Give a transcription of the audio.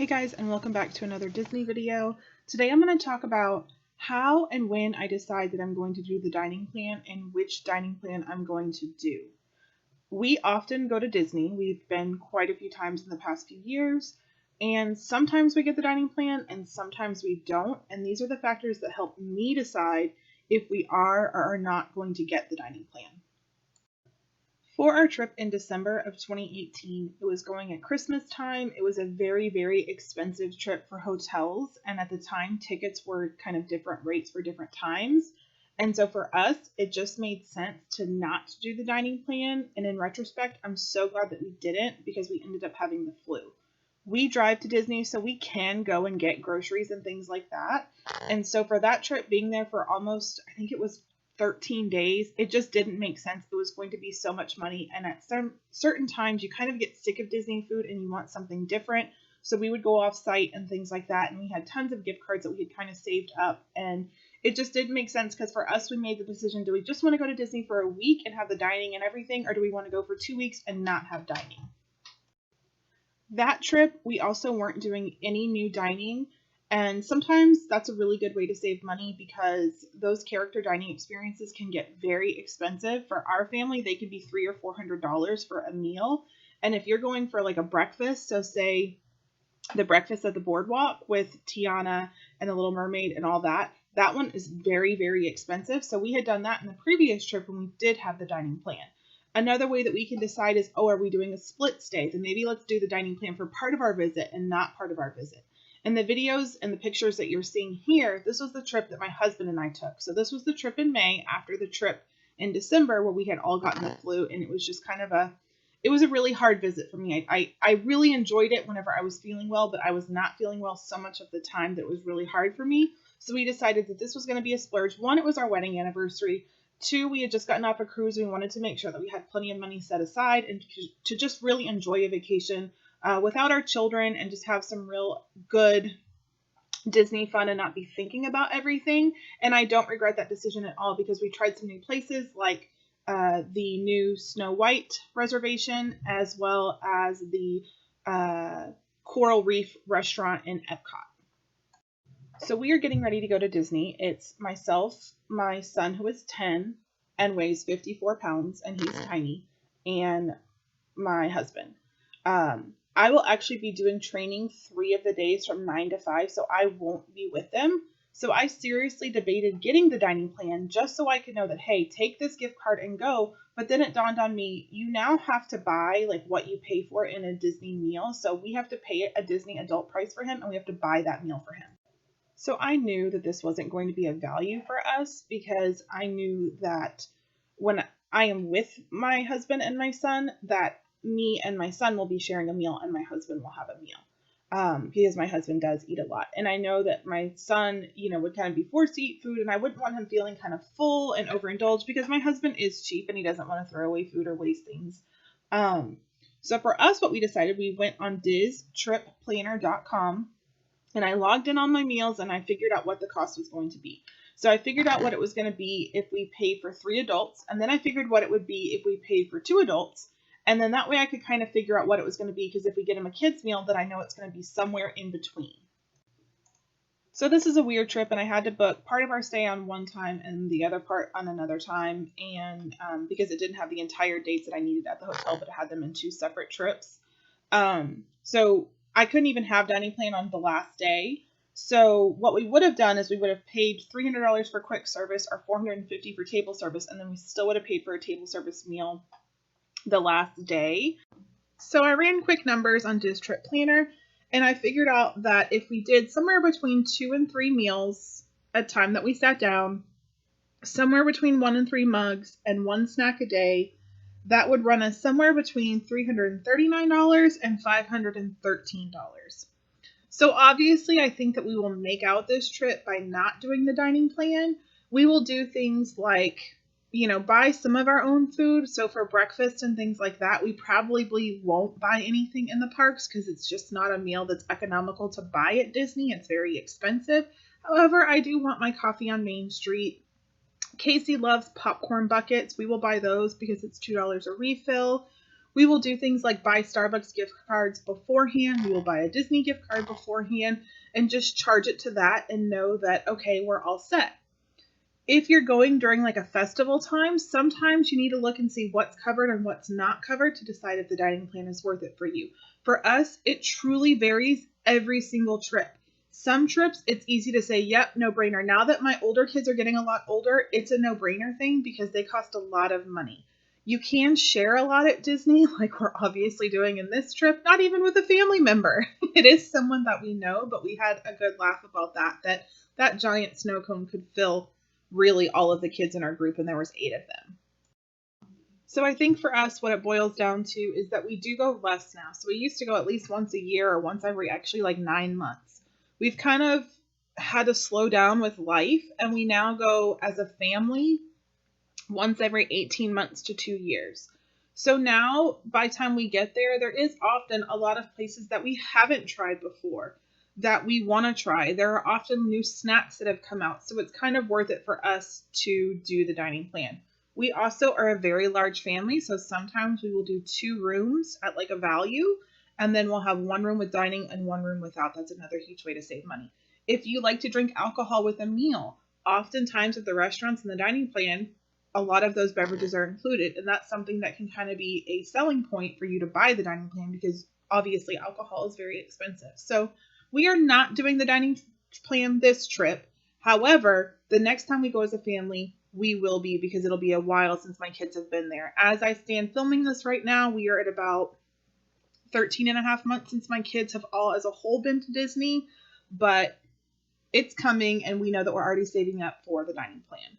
Hey guys, and welcome back to another Disney video. Today I'm going to talk about how and when I decide that I'm going to do the dining plan and which dining plan I'm going to do. We often go to Disney. We've been quite a few times in the past few years, and sometimes we get the dining plan and sometimes we don't, and these are the factors that help me decide if we are or are not going to get the dining plan. For our trip in December of 2018, it was going at Christmas time. It was a very, very expensive trip for hotels, and at the time, tickets were kind of different rates for different times. And so for us, it just made sense to not do the dining plan. And in retrospect, I'm so glad that we didn't because we ended up having the flu. We drive to Disney, so we can go and get groceries and things like that. And so for that trip, being there for almost, I think it was 13 days, it just didn't make sense. It was going to be so much money, and at certain times you kind of get sick of Disney food and you want something different, so we would go off site and things like that, and we had tons of gift cards that we had kind of saved up, and it just didn't make sense because for us, we made the decision, do we just want to go to Disney for a week and have the dining and everything, or do we want to go for 2 weeks and not have dining? That trip, we also weren't doing any new dining. And sometimes that's a really good way to save money because those character dining experiences can get very expensive. For our family, they can be $300 or $400 for a meal. And if you're going for like a breakfast, so say the breakfast at the boardwalk with Tiana and the Little Mermaid and all that, that one is very, very expensive. So we had done that in the previous trip when we did have the dining plan. Another way that we can decide is, are we doing a split stay? Then maybe let's do the dining plan for part of our visit and not part of our visit. In the videos and the pictures that you're seeing here, this was the trip that my husband and I took. So this was the trip in May after the trip in December where we had all gotten the flu, and it was just kind of it was a really hard visit for me. I really enjoyed it whenever I was feeling well, but I was not feeling well so much of the time that it was really hard for me. So we decided that this was going to be a splurge. One, it was our wedding anniversary. Two, we had just gotten off a cruise. We wanted to make sure that we had plenty of money set aside and to just really enjoy a vacation without our children and just have some real good Disney fun and not be thinking about everything. And I don't regret that decision at all because we tried some new places like the new Snow White reservation as well as the Coral Reef restaurant in Epcot. So we are getting ready to go to Disney. It's myself, my son who is 10 and weighs 54 pounds and he's tiny, and my husband. I will actually be doing training 3 of the days from 9 to 5, so I won't be with them. So I seriously debated getting the dining plan just so I could know that, hey, take this gift card and go. But then it dawned on me, you now have to buy like what you pay for in a Disney meal. So we have to pay a Disney adult price for him and we have to buy that meal for him. So I knew that this wasn't going to be a value for us because I knew that when I am with my husband and my son, that me and my son will be sharing a meal and my husband will have a meal because my husband does eat a lot. And I know that my son, would kind of be forced to eat food, and I wouldn't want him feeling kind of full and overindulged because my husband is cheap and he doesn't want to throw away food or waste things. So for us, what we decided, we went on DizTripPlanner.com and I logged in on my meals and I figured out what the cost was going to be. So I figured out what it was going to be if we paid for 3 adults, and then I figured what it would be if we paid for 2 adults. And then that way I could kind of figure out what it was going to be, because if we get him a kid's meal, then I know it's going to be somewhere in between. So this is a weird trip, and I had to book part of our stay on one time and the other part on another time, and because it didn't have the entire dates that I needed at the hotel, but it had them in 2 separate trips. So I couldn't even have dining plan on the last day. So what we would have done is we would have paid $300 for quick service or $450 for table service, and then we still would have paid for a table service meal the last day. So I ran quick numbers on Diz Trip Planner, and I figured out that if we did somewhere between 2 and 3 meals at time that we sat down, somewhere between 1 and 3 mugs and 1 snack a day, that would run us somewhere between $339 and $513. So obviously I think that we will make out this trip by not doing the dining plan. We will do things like buy some of our own food. So for breakfast and things like that, we probably won't buy anything in the parks because it's just not a meal that's economical to buy at Disney. It's very expensive. However, I do want my coffee on Main Street. Casey loves popcorn buckets. We will buy those because it's $2 a refill. We will do things like buy Starbucks gift cards beforehand. We will buy a Disney gift card beforehand and just charge it to that and know that, okay, we're all set. If you're going during like a festival time, sometimes you need to look and see what's covered and what's not covered to decide if the dining plan is worth it for you. For us, it truly varies every single trip. Some trips, it's easy to say, yep, no brainer. Now that my older kids are getting a lot older, it's a no brainer thing because they cost a lot of money. You can share a lot at Disney, like we're obviously doing in this trip, not even with a family member. It is someone that we know, but we had a good laugh about that giant snow cone could fill really all of the kids in our group, and there was 8 of them. So I think for us, what it boils down to is that we do go less now. So we used to go at least once a year or once every actually like 9 months. We've kind of had to slow down with life, and we now go as a family once every 18 months to 2 years. So now by the time we get there, there is often a lot of places that we haven't tried before that we want to try. There are often new snacks that have come out, so it's kind of worth it for us to do the dining plan. We also are a very large family, so sometimes we will do 2 rooms at like a value, and then we'll have 1 room with dining and 1 room without. That's another huge way to save money. If you like to drink alcohol with a meal, oftentimes at the restaurants and the dining plan, a lot of those beverages are included, and that's something that can kind of be a selling point for you to buy the dining plan because obviously alcohol is very expensive. So we are not doing the dining plan this trip. However, the next time we go as a family, we will be, because it'll be a while since my kids have been there. As I stand filming this right now, we are at about 13 and a half months since my kids have all as a whole been to Disney, but it's coming and we know that we're already saving up for the dining plan.